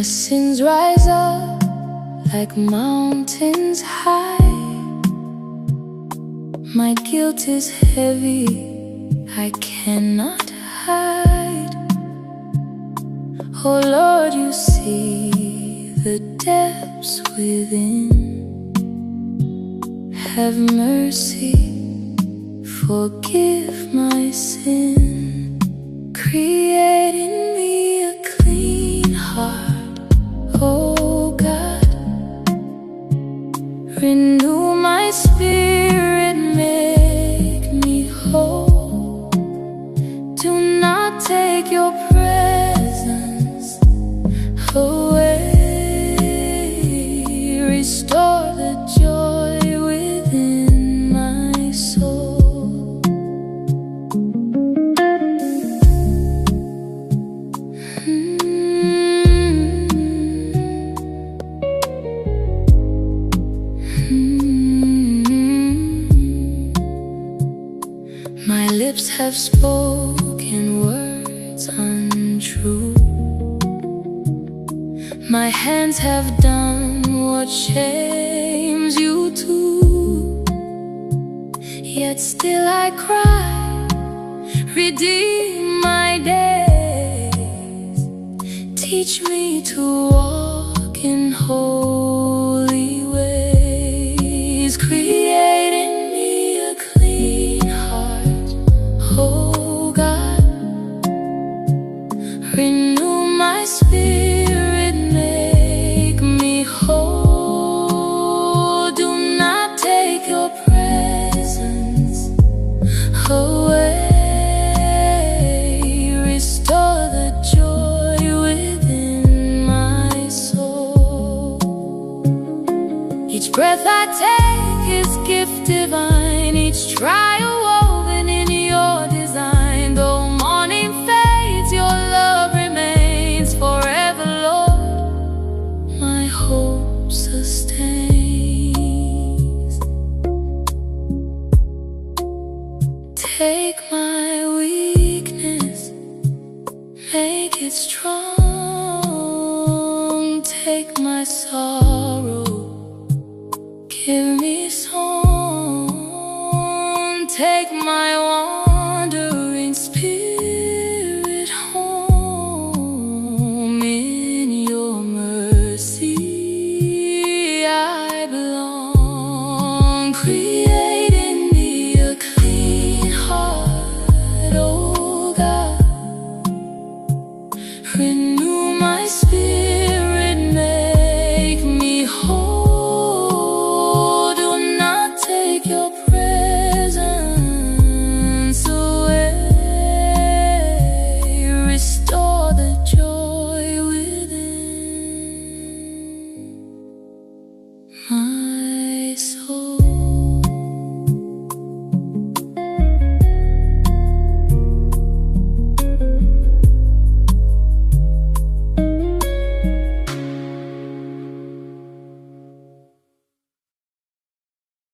sins rise up like mountains high. My guilt is heavy, I cannot hide. Oh Lord, you see the depths within. Have mercy, forgive my sin. Create in me a clean heart, oh God. Renew my spirit, make me whole. Do not take your presence away. Restore the joy within my soul. My lips have spoken words untrue. My hands have done what shames you too. Yet still I cry, redeem my days. Teach me to walk in holy ways. Create in me a clean heart, oh God. Renew my spirit, make me whole. Do not take your presence away. Restore the joy within my soul. Each breath I take is gift divine, each trial woven in your design. Though morning fades, your love remains forever, Lord. My hope sustains. Take my weakness, make it strong. Take my sorrow, give me song. Take my wandering spirit home. In your mercy I belong.